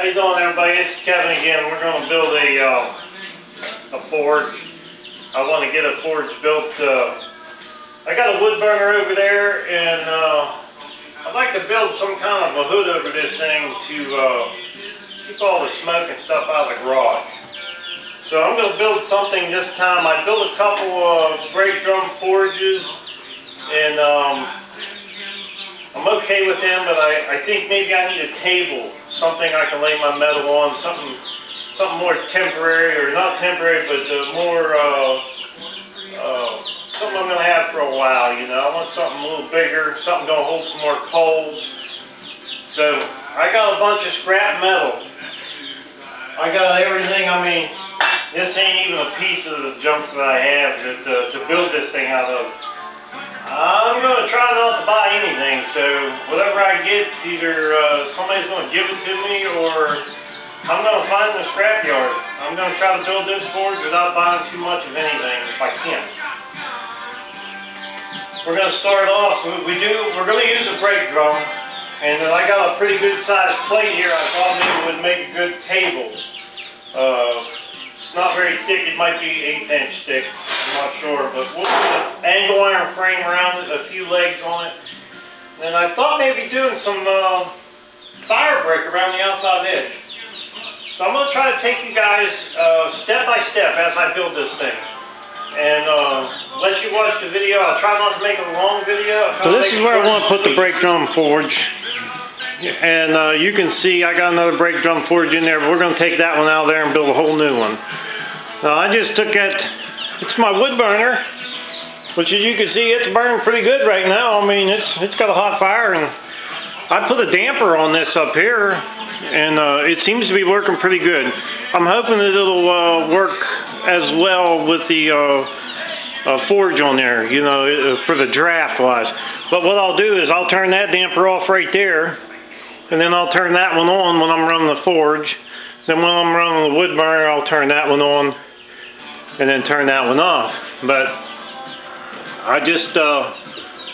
How you doing, everybody? It's Kevin again. We're going to build a forge. I want to get a forge built. I got a wood burner over there, and I'd like to build some kind of a hood over this thing to keep all the smoke and stuff out of the garage. So I'm going to build something this time. I built a couple of brake drum forges, and I'm okay with them, but I think maybe I need a table, something I can lay my metal on, something more temporary, or not temporary, but more something I'm going to have for a while, you know. I want something a little bigger, something going to hold some more coals. So I got a bunch of scrap metal. I got everything. I mean, this ain't even a piece of the junk that I have to build this thing out of. I'm going to try not to buy anything, so whatever I get, either somebody's going to give it to me, or I'm going to find the scrapyard. I'm going to try to build this forge without buying too much of anything if I can. We're going to start off. We're going to use a brake drum, and I got a pretty good sized plate here. I thought maybe it would make a good table. It's not very thick. It might be 1/8 thick. I'm not sure, but we'll put an angle iron frame around it, a few legs on it, and I thought maybe doing some fire brick around the outside edge. So I'm going to try to take you guys step by step as I build this thing, and let you watch the video. I'll try not to make a long video. So this is where I want to put the brake drum forge. And you can see I got another brake drum forge in there, but we're going to take that one out of there and build a whole new one. Now I just took that, it's my wood burner, which as you can see it's burning pretty good right now. I mean it's got a hot fire, and I put a damper on this up here, and it seems to be working pretty good. I'm hoping that it'll work as well with the forge on there, you know, for the draft wise. But what I'll do is I'll turn that damper off right there, and then I'll turn that one on when I'm running the forge. Then when I'm running the wood burner, I'll turn that one on, and then turn that one off. But I just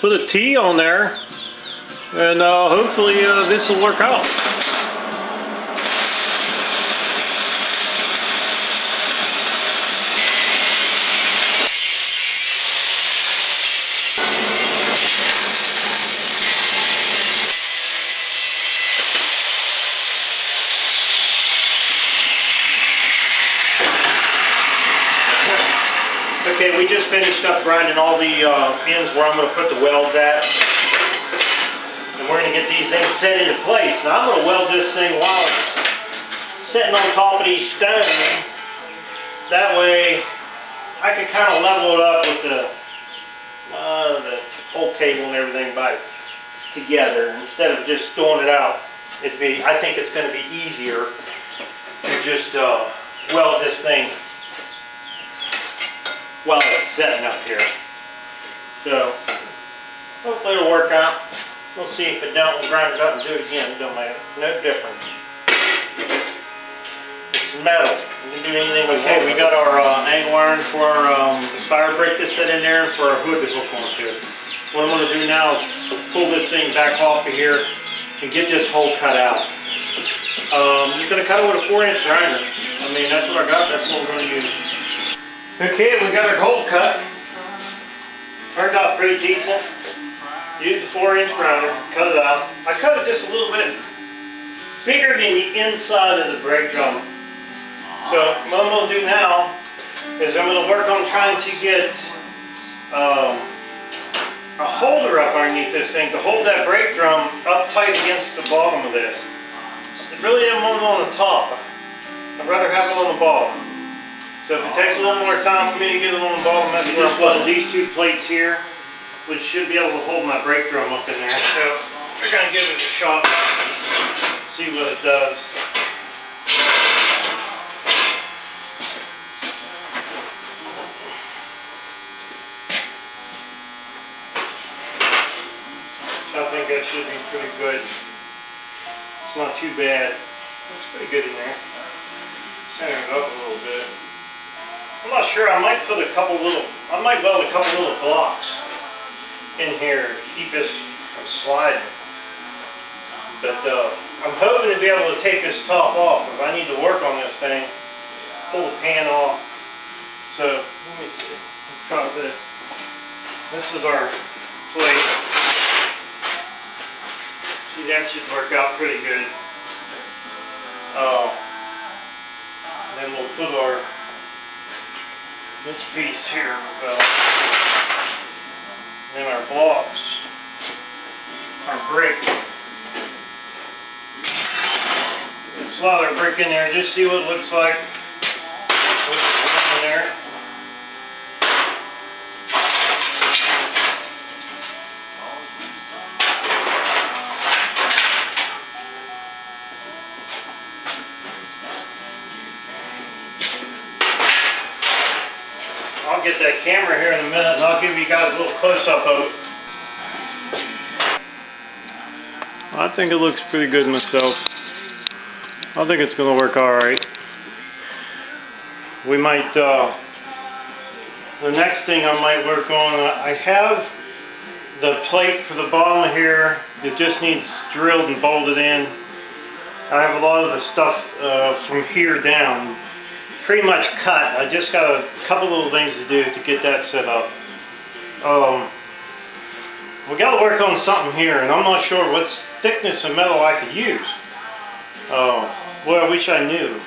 put a T on there, and hopefully this will work out. Okay, we just finished up grinding all the pins where I'm going to put the welds at, and we're going to get these things set into place. Now I'm going to weld this thing while it's sitting on top of these stones. That way I can kind of level it up with the whole table and everything together, instead of just throwing it out. I think it's going to be easier to just weld this thing while it's setting up here. So hopefully it'll work out. We'll see. If it don't, we'll grind it up and do it again. It don't make no difference. It's metal. You can do anything with it. We got our angle iron for our fire brick that's set in there, and for our hood to hook onto. What I'm going to do now is pull this thing back off of here and get this hole cut out. I'm just going to cut it with a 4-inch grinder. I mean, that's what I got. That's what we're going to use. Okay, we got our hole cut. Turned out pretty decent. Used the 4-inch grinder, cut it out. I cut it just a little bit bigger than the inside of the brake drum. So what I'm going to do now is I'm going to work on trying to get a holder up underneath this thing to hold that brake drum up tight against the bottom of this. I really didn't want it on the top. I'd rather have it on the bottom. So if it takes a little more time for me to get it on the bottom, that's where I'm putting these two plates here, which should be able to hold my brake drum up in there. So we're going to give it a shot, see what it does. I think that should be pretty good. It's not too bad. Looks pretty good in there. Center it up a little bit. I'm not sure. I might weld a couple little blocks in here to keep this from sliding. But I'm hoping to be able to take this top off if I need to work on this thing. Pull the pan off. So, let me see. Let's try this. This is our plate. See, that should work out pretty good. Then we'll put this piece here, then our blocks, our brick. Slide our brick in there, just see what it looks like. Put it in there. I'll get that camera here in a minute and I'll give you guys a little close-up of it. I think it looks pretty good myself. I think it's going to work alright. We might, the next thing I might work on, I have the plate for the bottom here that just needs drilled and bolted in. I have a lot of the stuff from here down pretty much cut. I just got a couple little things to do to get that set up. We got to work on something here, and I'm not sure what thickness of metal I could use. Well, I wish I knew.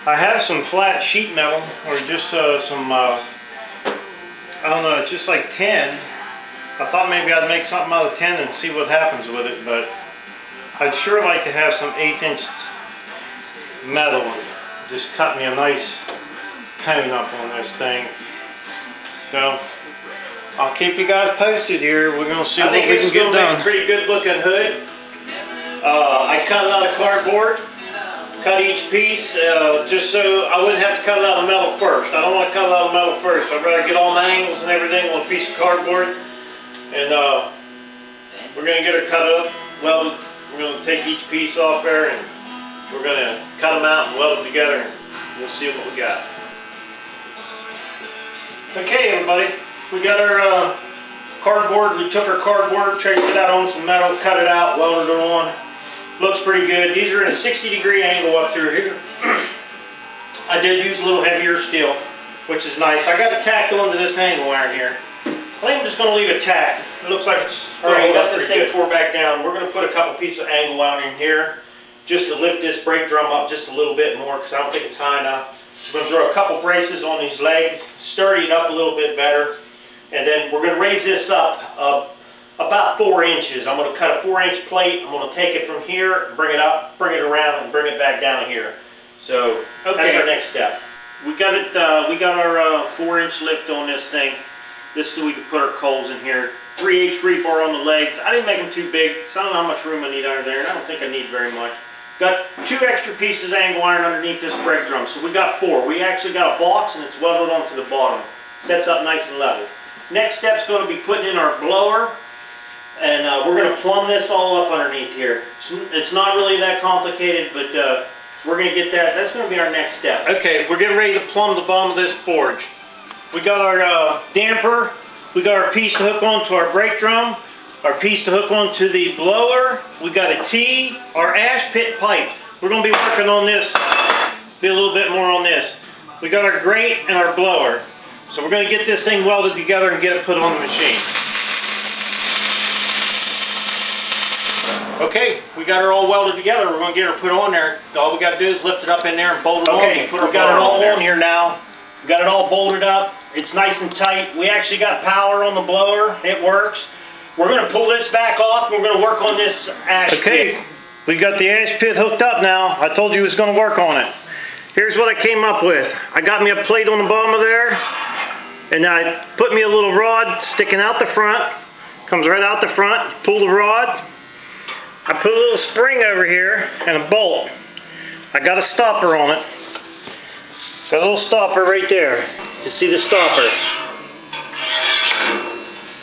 I have some flat sheet metal, or just some, I don't know, it's just like tin. I thought maybe I'd make something out of tin and see what happens with it, but I'd sure like to have some 1/8" metal. Just cut me a nice cone up on this thing. So, I'll keep you guys posted here. We're going to see what we can get done. I think it's going to make a pretty good looking hood. I cut it out of cardboard, cut each piece, just so I wouldn't have to cut it out of metal first. I don't want to cut it out of metal first. I'd rather get all my angles and everything on a piece of cardboard. And we're going to get her cut up, welded. We're going to take each piece off there and we're going to cut them out and weld them together, and we'll see what we got. Okay, everybody, we got our cardboard. We took our cardboard, traced it out on some metal, cut it out, welded it on. Looks pretty good. These are in a 60-degree angle up through here. I did use a little heavier steel, which is nice. I got it tacked onto this angle iron here. I think I'm just going to leave it tacked. It looks like it's great. Got this thing tore back down. We're going to put a couple pieces of angle iron in here, just to lift this brake drum up just a little bit more, because I don't think it's high enough. We're going to throw a couple braces on these legs, sturdy it up a little bit better, and then we're going to raise this up about 4 inches. I'm going to cut a 4-inch plate. I'm going to take it from here, bring it up, bring it around, and bring it back down here. So, okay. That's our next step. We got it. We got our 4-inch lift on this thing. This is so we can put our coals in here. 3/8 rebar on the legs. I didn't make them too big, so I don't know how much room I need under there, and I don't think I need very much. Got 2 extra pieces of angle iron underneath this brake drum, so we got 4. We actually got a box, and it's welded onto the bottom. Sets up nice and level. Next step's going to be putting in our blower, and we're going to plumb this all up underneath here. It's not really that complicated, but we're going to get that. That's going to be our next step. Okay, we're getting ready to plumb the bottom of this forge. We got our damper. We got our piece to hook onto our brake drum, our piece to hook onto the blower. We got a T, our ash pit pipe. We're going to be working on this, be a little bit more on this. We got our grate and our blower. So we're going to get this thing welded together and get it put on the machine. Okay, we got her all welded together. We're going to get her put on there. All we got to do is lift it up in there and bolt it on. Okay, we got it all on here now. We got it all bolted up. It's nice and tight. We actually got power on the blower. It works. We're going to pull this back off, and we're going to work on this ash pit. We got the ash pit hooked up now. I told you we was going to work on it. Here's what I came up with. I got me a plate on the bottom of there, and I put me a little rod sticking out the front. Comes right out the front. Pull the rod. I put a little spring over here and a bolt. I got a stopper on it. Got a little stopper right there. You see the stopper.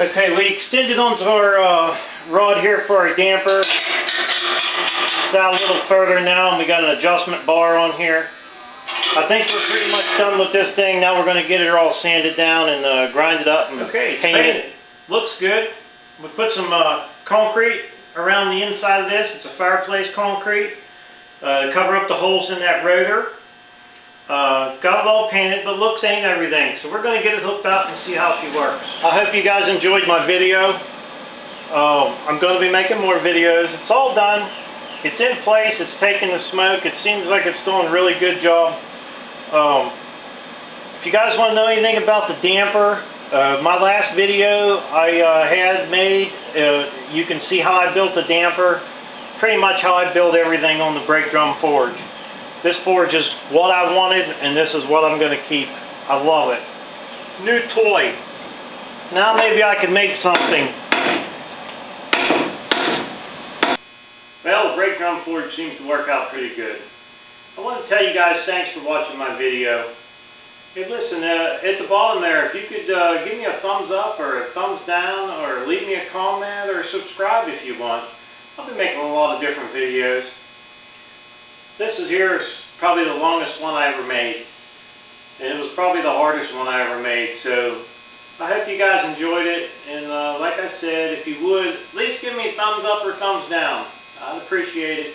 Okay, we extended onto our rod here for our damper. It's out a little further now, and we got an adjustment bar on here. I think we're pretty much done with this thing. Now we're going to get it all sanded down and grind it up and paint it. Looks good. We put some concrete around the inside of this. It's a fireplace concrete. Cover up the holes in that rotor. Got it all painted, but looks ain't everything. So we're going to get it hooked up and see how she works. I hope you guys enjoyed my video. I'm going to be making more videos. It's all done. It's in place. It's taking the smoke. It seems like it's doing a really good job. If you guys want to know anything about the damper, my last video I had made, you can see how I built the damper. Pretty much how I build everything on the brake drum forge. This forge is what I wanted, and this is what I'm going to keep. I love it. New toy. Now maybe I can make something. Well, the brake drum forge seems to work out pretty good. I want to tell you guys thanks for watching my video. Hey, listen, at the bottom there, if you could give me a thumbs up or a thumbs down, or leave me a comment or subscribe if you want. I'll be making a lot of different videos. This here is probably the longest one I ever made. And it was probably the hardest one I ever made. So I hope you guys enjoyed it. And like I said, if you would, at least give me a thumbs up or thumbs down. I'd appreciate it.